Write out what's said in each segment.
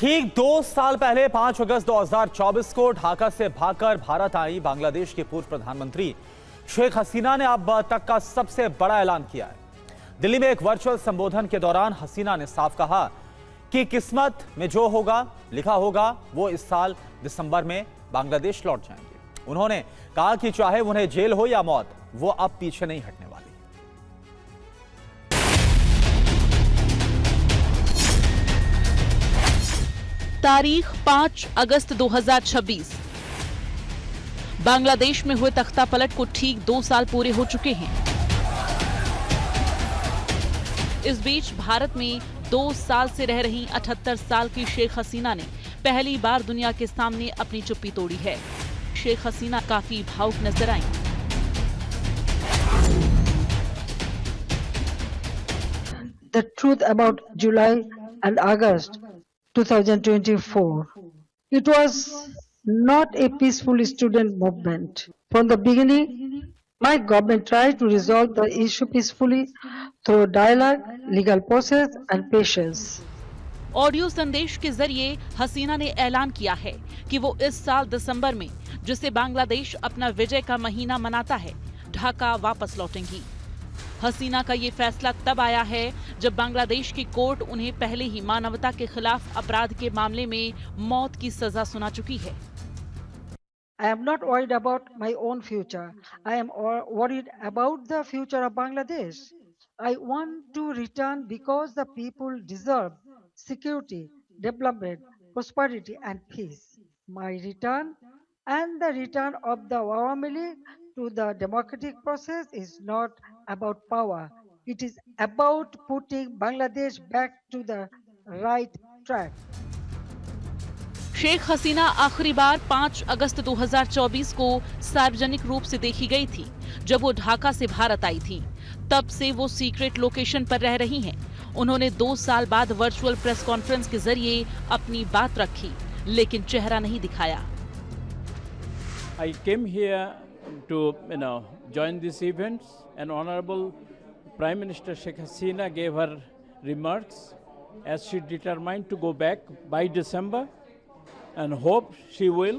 ठीक 2 साल पहले 5 अगस्त 2024 को ढाका से भागकर भारत आई बांग्लादेश की पूर्व प्रधानमंत्री शेख हसीना ने अब तक का सबसे बड़ा ऐलान किया है। दिल्ली में एक वर्चुअल संबोधन के दौरान हसीना ने साफ कहा कि किस्मत में जो होगा लिखा होगा वो इस साल दिसंबर में बांग्लादेश लौट जाएंगे। उन्होंने कहा कि चाहे उन्हें जेल हो या मौत, वो अब पीछे नहीं हटने वाली। तारीख 5 अगस्त 2026। बांग्लादेश में हुए तख्ता पलट को ठीक 2 साल पूरे हो चुके हैं। इस बीच भारत में 2 साल से रह रही 78 साल की शेख हसीना ने पहली बार दुनिया के सामने अपनी चुप्पी तोड़ी है। शेख हसीना काफी भावुक नजर आईं। The truth about July and August 2024. It was not a peaceful student movement. From the beginning, my government tried to resolve the issue peacefully through dialogue, legal process and patience. Audio संदेश के जरिए हसीना ने ऐलान किया है कि वो इस साल दिसंबर में, जिसे बांग्लादेश अपना विजय का महीना मनाता है, ढाका वापस लौटेंगी। हसीना का ये फैसला तब आया है जब बांग्लादेश की कोर्ट उन्हें पहले ही मानवता के खिलाफ अपराध के मामले में मौत की सजा सुना चुकी है। I am not worried about my own future. I am worried about the future of Bangladesh. I want to return because the people deserve security, development, prosperity and peace. My return and the return of the family to the democratic process is not about power. It is about putting Bangladesh back to the right track. Sheikh Hasina आखिरी बार 5 अगस्त 2024 को सार्वजनिक रूप से देखी गई थी, जब वो ढाका से भारत आई थी। तब से वो सीक्रेट लोकेशन पर रह रही हैं। उन्होंने 2 साल बाद वर्चुअल प्रेस कॉन्फ्रेंस के जरिए अपनी बात रखी, लेकिन चेहरा नहीं दिखाया। I came here to join these events, and Honorable Prime Minister Sheikh Hasina gave her remarks as she determined to go back by December and hope she will.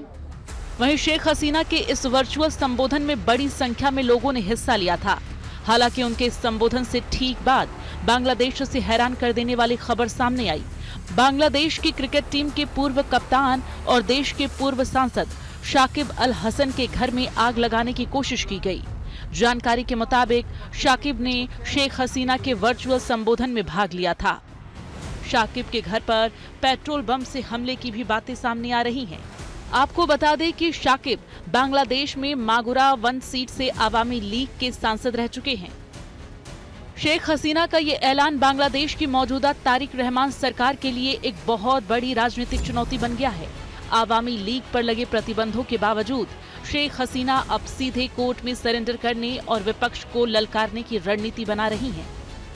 वहीं शेख हसीना के इस वर्चुअल संबोधन में बड़ी संख्या में लोगों ने हिस्सा लिया था। हालांकि उनके इस संबोधन से ठीक बाद बांग्लादेश से हैरान कर देने वाली खबर सामने आई। बांग्लादेश की क्रिकेट टीम के पूर्व कप्तान और देश के पूर्व सांसद शाकिब अल हसन के घर में आग लगाने की कोशिश की गई। जानकारी के मुताबिक शाकिब ने शेख हसीना के वर्चुअल संबोधन में भाग लिया था। शाकिब के घर पर पेट्रोल बम से हमले की भी बातें सामने आ रही हैं। आपको बता दें कि शाकिब बांग्लादेश में मागुरा 1 सीट से आवामी लीग के सांसद रह चुके हैं। शेख हसीना का ये ऐलान बांग्लादेश की मौजूदा तारिक रहमान सरकार के लिए एक बहुत बड़ी राजनीतिक चुनौती बन गया है। आवामी लीग पर लगे प्रतिबंधों के बावजूद शेख हसीना अब सीधे कोर्ट में सरेंडर करने और विपक्ष को ललकारने की रणनीति बना रही हैं।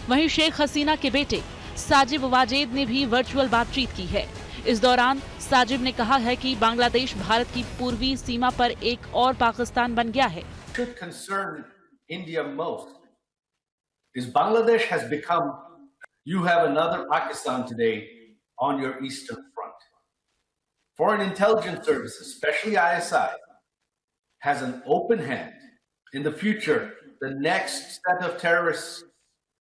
वहीं शेख हसीना के बेटे साजिब वाजेद ने भी वर्चुअल बातचीत की है। इस दौरान साजिब ने कहा है कि बांग्लादेश भारत की पूर्वी सीमा पर एक और पाकिस्तान बन गया है। India most is Bangladesh has become, you have another Pakistan today on your eastern front. Foreign intelligence services, especially ISI, has an open hand. In the future, the next set of terrorists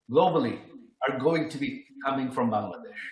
globally are going to be coming from Bangladesh.